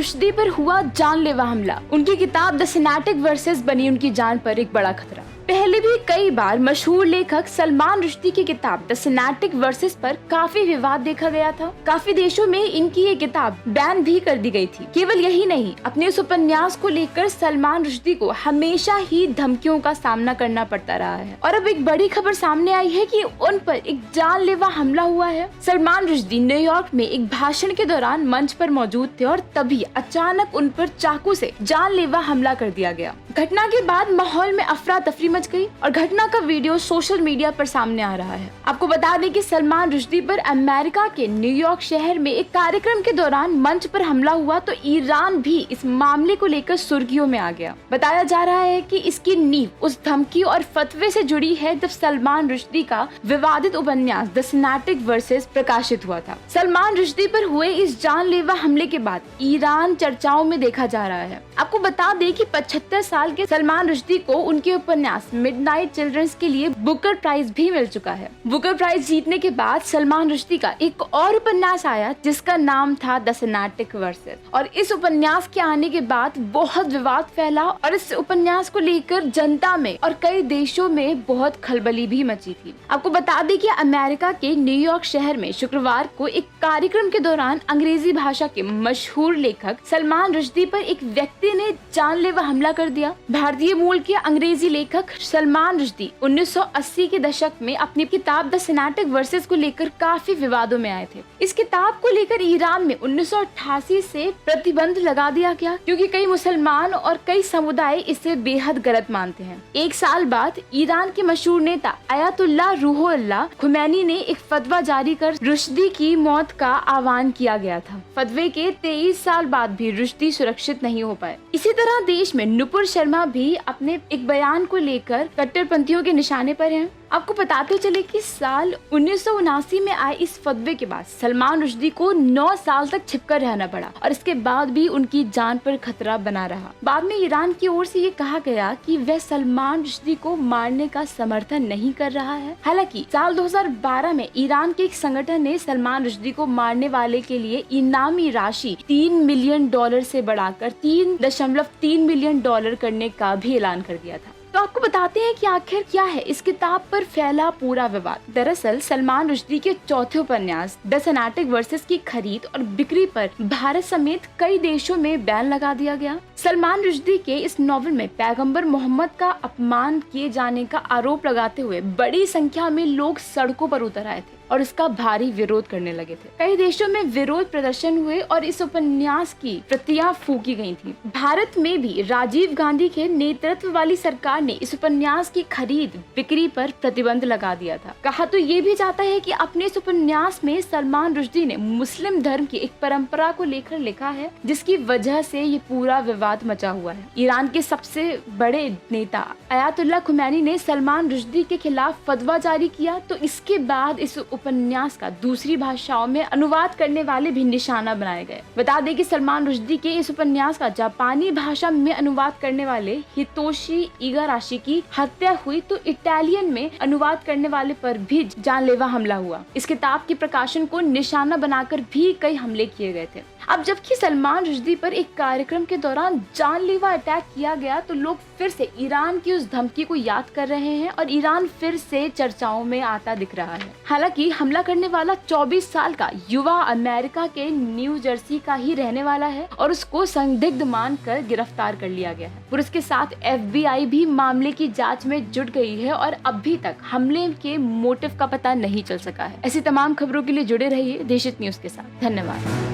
रुश्दी पर हुआ जानलेवा हमला, उनकी किताब द सिनेटिक वर्सेस बनी उनकी जान पर एक बड़ा खतरा। पहले भी कई बार मशहूर लेखक सलमान रुश्दी की किताब द सिनेटिक वर्सेस पर काफी विवाद देखा गया था। काफी देशों में इनकी ये किताब बैन भी कर दी गई थी। केवल यही नहीं, अपने उस उपन्यास को लेकर सलमान रुश्दी को हमेशा ही धमकियों का सामना करना पड़ता रहा है। और अब एक बड़ी खबर सामने आई है कि उन पर एक जानलेवा हमला हुआ है। सलमान रुश्दी न्यूयॉर्क में एक भाषण के दौरान मंच पर मौजूद थे और तभी अचानक उन पर चाकू से जानलेवा हमला कर दिया गया। घटना के बाद माहौल में अफरा तफरी मच गई और घटना का वीडियो सोशल मीडिया पर सामने आ रहा है। आपको बता दें कि सलमान रुश्दी पर अमेरिका के न्यूयॉर्क शहर में एक कार्यक्रम के दौरान मंच पर हमला हुआ तो ईरान भी इस मामले को लेकर सुर्खियों में आ गया। बताया जा रहा है कि इसकी नींव उस धमकी और फतवे से जुड़ी है जब सलमान रुश्दी का विवादित उपन्यास द सिनेटिक वर्सेस प्रकाशित हुआ था। सलमान रुश्दी पर हुए इस जानलेवा हमले के बाद ईरान चर्चाओं में देखा जा रहा है। आपको बता दें कि 75 साल के सलमान रुश्दी को उनके उपन्यास मिडनाइट चिल्ड्रंस के लिए बुकर प्राइज भी मिल चुका है। बुकर प्राइज जीतने के बाद सलमान रुश्दी का एक और उपन्यास आया जिसका नाम था द सिनेटिक वर्सेस, और इस उपन्यास के आने के बाद बहुत विवाद फैला और इस उपन्यास को लेकर जनता में और कई देशों में बहुत खलबली भी मची थी। आपको बता दें कि अमेरिका के न्यूयॉर्क शहर में शुक्रवार को एक कार्यक्रम के दौरान अंग्रेजी भाषा के मशहूर लेखक सलमान रुश्दी पर एक व्यक्ति ने जानलेवा हमला कर दिया। भारतीय मूल के अंग्रेजी लेखक सलमान रुश्दी 1980 के दशक में अपनी किताब द सिनेटिक वर्सेस को लेकर काफी विवादों में आए थे। इस किताब को लेकर ईरान में 1988 से प्रतिबंध लगा दिया गया क्योंकि कई मुसलमान और कई समुदाय इसे बेहद गलत मानते हैं। एक साल बाद ईरान के मशहूर नेता अयातुल्लाह रूहुल्लाह खुमैनी ने एक फतवा जारी कर रुश्दी की मौत का आह्वान किया गया था। फतवे के 23 साल बाद भी रुश्दी सुरक्षित नहीं हो पाए। इसी तरह देश में नुपुर शर्मा भी अपने एक बयान को लेकर कट्टरपंथियों के निशाने पर हैं। आपको बताते चले कि साल 1979 में आए इस फतवे के बाद सलमान रुश्दी को 9 साल तक छिपकर रहना पड़ा और इसके बाद भी उनकी जान पर खतरा बना रहा। बाद में ईरान की ओर से ये कहा गया कि वह सलमान रुश्दी को मारने का समर्थन नहीं कर रहा है। हालांकि साल 2012 में ईरान के एक संगठन ने सलमान रुश्दी को मारने वाले के लिए इनामी राशि $3 मिलियन से बढ़ाकर $3.3 मिलियन करने का भी ऐलान कर दिया था। तो आपको बताते हैं कि आखिर क्या है इस किताब पर फैला पूरा विवाद। दरअसल सलमान रुश्दी के चौथे उपन्यास द सिनेटिक वर्सेस की खरीद और बिक्री पर भारत समेत कई देशों में बैन लगा दिया गया। सलमान रुश्दी के इस नॉवल में पैगंबर मोहम्मद का अपमान किए जाने का आरोप लगाते हुए बड़ी संख्या में लोग सड़कों पर उतर आए थे और इसका भारी विरोध करने लगे थे। कई देशों में विरोध प्रदर्शन हुए और इस उपन्यास की प्रतियां फूकी गई थी। भारत में भी राजीव गांधी के नेतृत्व वाली सरकार ने इस उपन्यास की खरीद बिक्री पर प्रतिबंध लगा दिया था। कहा तो ये भी जाता है कि अपने इस उपन्यास में सलमान रुश्दी ने मुस्लिम धर्म की एक परंपरा को लेकर लिखा है जिसकी वजह से ये पूरा विवाद मचा हुआ है। ईरान के सबसे बड़े नेता अयातुल्लाह खुमैनी ने सलमान रुश्दी के खिलाफ फतवा जारी किया तो इसके बाद इस उपन्यास का दूसरी भाषाओं में अनुवाद करने वाले भी निशाना बनाए गए। बता दें कि सलमान रुश्दी के इस उपन्यास का जापानी भाषा में अनुवाद करने वाले हितोशी इगाराशी की हत्या हुई तो इटालियन में अनुवाद करने वाले पर भी जानलेवा हमला हुआ। इस किताब के प्रकाशन को निशाना बनाकर भी कई हमले किए गए थे। अब जबकि सलमान रुश्दी पर एक कार्यक्रम के दौरान जानलेवा अटैक किया गया तो लोग फिर से ईरान की उस धमकी को याद कर रहे हैं और ईरान फिर से चर्चाओं में आता दिख रहा है। हालांकि हमला करने वाला 24 साल का युवा अमेरिका के न्यू जर्सी का ही रहने वाला है और उसको संदिग्ध मानकर गिरफ्तार कर लिया गया है। और इसके साथ FBI भी मामले की जांच में जुट गई है और अभी तक हमले के मोटिव का पता नहीं चल सका है। ऐसी तमाम खबरों के लिए जुड़े रहिए देशहित न्यूज के साथ। धन्यवाद।